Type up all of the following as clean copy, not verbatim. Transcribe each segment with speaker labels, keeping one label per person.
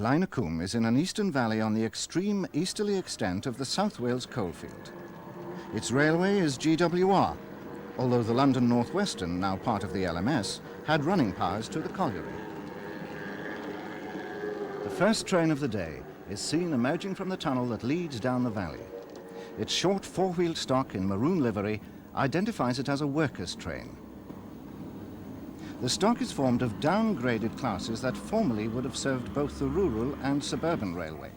Speaker 1: Blaenycwm is in an eastern valley on the extreme easterly extent of the South Wales coalfield. Its railway is GWR, although the London North Western, now part of the LMS, had running powers to the colliery. The first train of the day is seen emerging from the tunnel that leads down the valley. Its short four-wheeled stock in maroon livery identifies it as a workers' train. The stock is formed of downgraded classes that formerly would have served both the rural and suburban railway.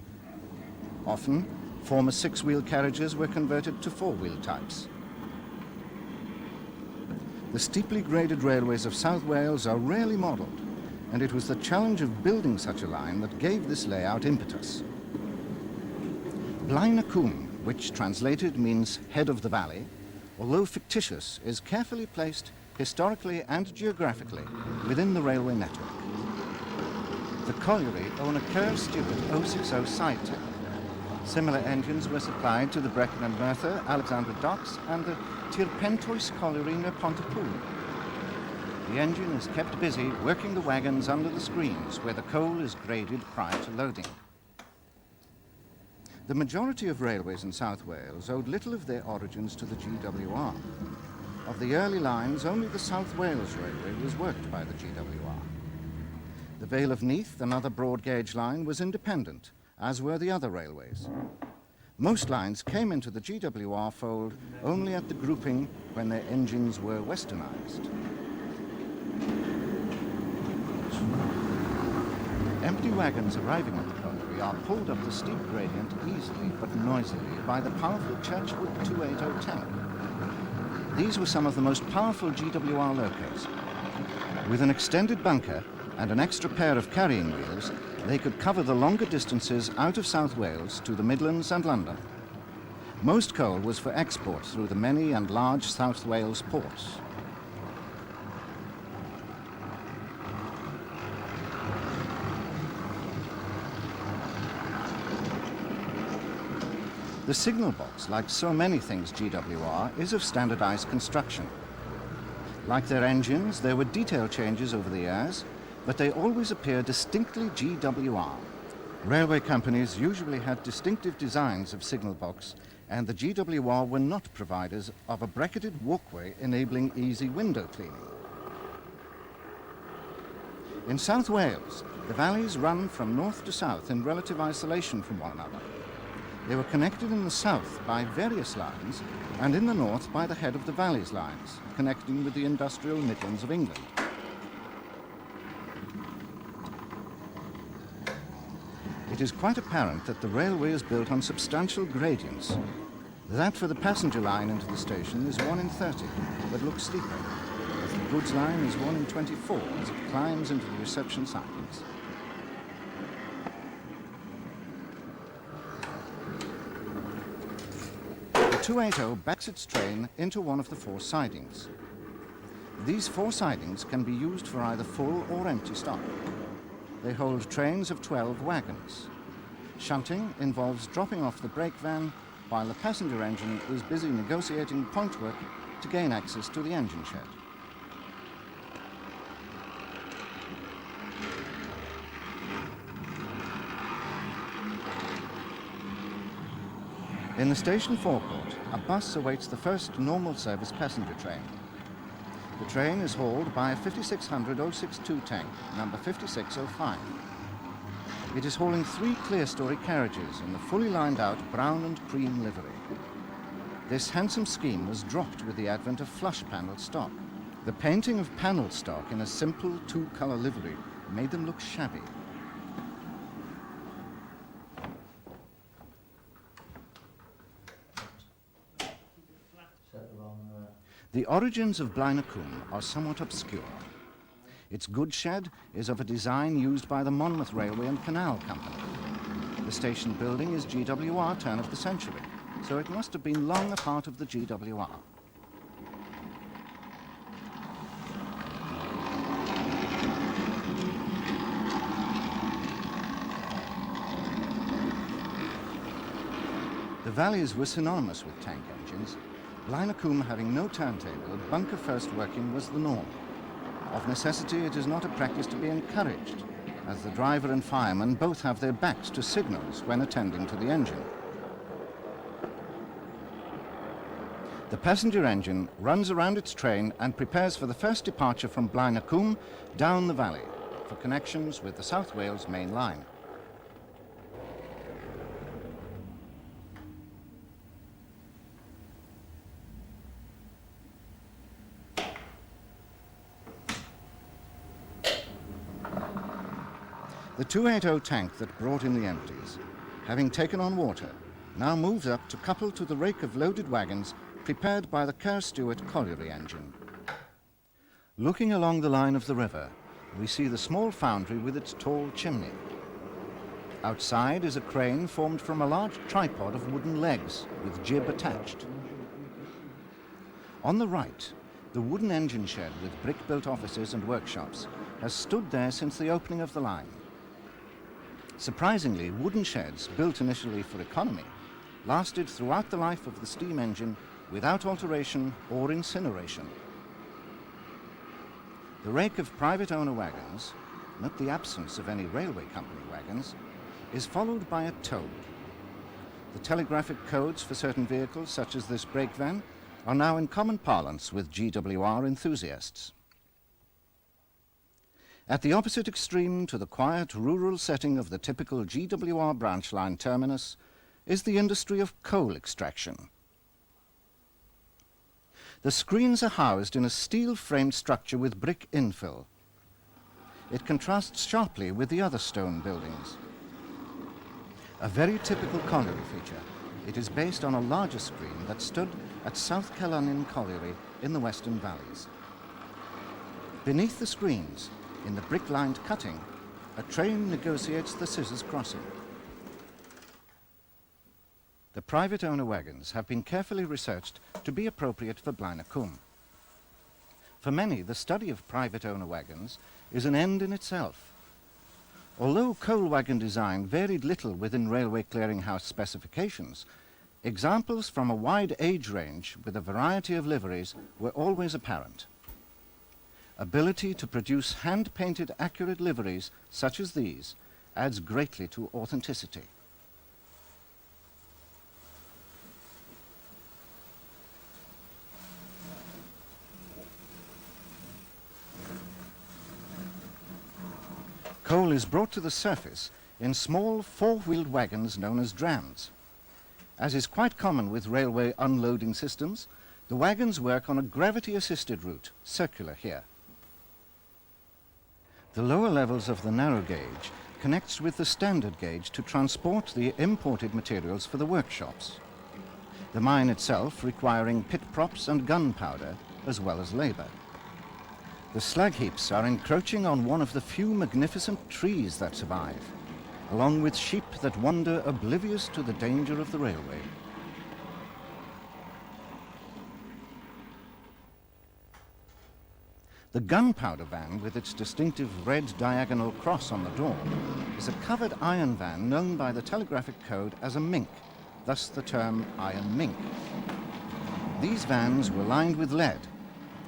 Speaker 1: Often, former six-wheel carriages were converted to four-wheel types. The steeply graded railways of South Wales are rarely modelled, and it was the challenge of building such a line that gave this layout impetus. Blaenycwm, which translated means head of the valley, although fictitious, is carefully placed historically and geographically within the railway network. The colliery own a curve-steward 060 side tank. Similar engines were supplied to the Brecon and Merthyr, Alexandra Docks and the Tirpentoes colliery near Pontypool. The engine is kept busy working the wagons under the screens where the coal is graded prior to loading. The majority of railways in South Wales owed little of their origins to the GWR. Of the early lines, only the South Wales Railway was worked by the GWR. The Vale of Neath, another broad gauge line, was independent, as were the other railways. Most lines came into the GWR fold only at the grouping when their engines were westernized. Empty wagons arriving at the colliery are pulled up the steep gradient easily but noisily by the powerful Churchwood 280 tank. These were some of the most powerful GWR locos. With an extended bunker and an extra pair of carrying wheels, they could cover the longer distances out of South Wales to the Midlands and London. Most coal was for export through the many and large South Wales ports. The signal box, like so many things GWR, is of standardized construction. Like their engines, there were detail changes over the years, but they always appear distinctly GWR. Railway companies usually had distinctive designs of signal box, and the GWR were not providers of a bracketed walkway enabling easy window cleaning. In South Wales, the valleys run from north to south in relative isolation from one another. They were connected in the south by various lines, and in the north by the head of the valleys lines, connecting with the industrial Midlands of England. It is quite apparent that the railway is built on substantial gradients. That for the passenger line into the station is 1 in 30, but looks steeper. The goods line is 1 in 24 as it climbs into the reception sidings. The 280 backs its train into one of the 4 sidings. These 4 sidings can be used for either full or empty stock. They hold trains of 12 wagons. Shunting involves dropping off the brake van while the passenger engine is busy negotiating point work to gain access to the engine shed. In the station forecourt, a bus awaits the first normal service passenger train. The train is hauled by a 5600 062 tank, number 5605. It is hauling 3 clear-story carriages in the fully lined-out brown and cream livery. This handsome scheme was dropped with the advent of flush-panelled stock. The painting of panelled stock in a simple 2-colour livery made them look shabby. The origins of Blaenycwm are somewhat obscure. Its goods shed is of a design used by the Monmouth Railway and Canal Company. The station building is GWR turn of the century, so it must have been long a part of the GWR. The valleys were synonymous with tank engines. Blaenycwm having no turntable, bunker-first working was the norm. Of necessity, it is not a practice to be encouraged. as the driver and fireman both have their backs to signals when attending to the engine. The passenger engine runs around its train and prepares for the first departure from Blaenycwm down the valley for connections with the South Wales main line. The 280 tank that brought in the empties, having taken on water, now moves up to couple to the rake of loaded wagons prepared by the Kerr Stewart colliery engine. Looking along the line of the river, we see the small foundry with its tall chimney. Outside is a crane formed from a large tripod of wooden legs with jib attached. On the right, the wooden engine shed with brick-built offices and workshops has stood there since the opening of the line. Surprisingly, wooden sheds, built initially for economy, lasted throughout the life of the steam engine without alteration or incineration. The rake of private owner wagons, not the absence of any railway company wagons, is followed by a tow. The telegraphic codes for certain vehicles, such as this brake van, are now in common parlance with GWR enthusiasts. At the opposite extreme to the quiet rural setting of the typical GWR branch line terminus is the industry of coal extraction. The screens are housed in a steel-framed structure with brick infill. It contrasts sharply with the other stone buildings. A very typical colliery feature, it is based on a larger screen that stood at South Kellannon Colliery in the Western Valleys. Beneath the screens, in the brick-lined cutting, a train negotiates the scissors crossing. The private owner wagons have been carefully researched to be appropriate for Blaenycwm. For many, the study of private owner wagons is an end in itself. Although coal wagon design varied little within railway clearinghouse specifications, examples from a wide age range with a variety of liveries were always apparent. Ability to produce hand-painted accurate liveries such as these adds greatly to authenticity. Coal is brought to the surface in small four-wheeled wagons known as drams. As is quite common with railway unloading systems, the wagons work on a gravity-assisted route, circular here. The lower levels of the narrow gauge connects with the standard gauge to transport the imported materials for the workshops. The mine itself requiring pit props and gunpowder, as well as labor. The slag heaps are encroaching on one of the few magnificent trees that survive, along with sheep that wander oblivious to the danger of the railway. The gunpowder van, with its distinctive red diagonal cross on the door, is a covered iron van known by the telegraphic code as a mink, thus the term iron mink. These vans were lined with lead,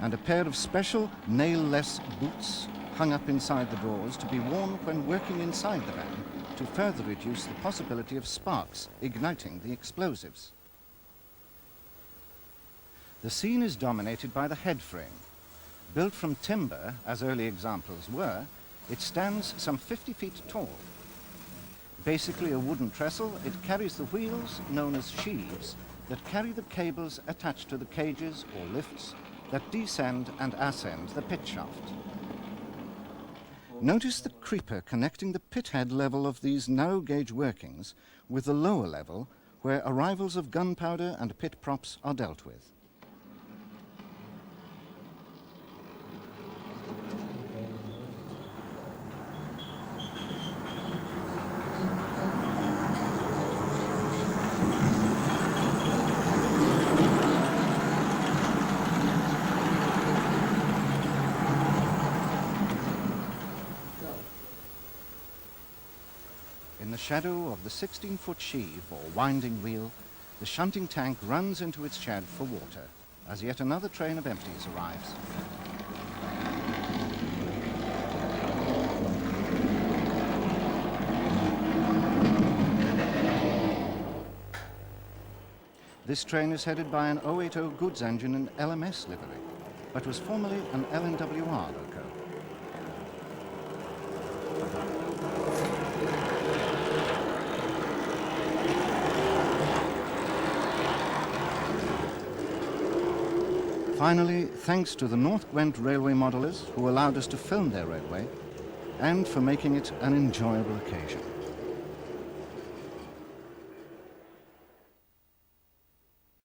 Speaker 1: and a pair of special nail-less boots hung up inside the doors to be worn when working inside the van to further reduce the possibility of sparks igniting the explosives. The scene is dominated by the head frame. Built from timber, as early examples were, it stands some 50 feet tall. Basically a wooden trestle, it carries the wheels, known as sheaves, that carry the cables attached to the cages or lifts that descend and ascend the pit shaft. Notice the creeper connecting the pit head level of these narrow gauge workings with the lower level where arrivals of gunpowder and pit props are dealt with. In the shadow of the 16-foot sheave, or winding wheel, the shunting tank runs into its shed for water, as yet another train of empties arrives. This train is headed by an 080 goods engine in LMS livery, but was formerly an LNWR loco. Finally, thanks to the North Gwent railway modelers who allowed us to film their railway, and for making it an enjoyable occasion.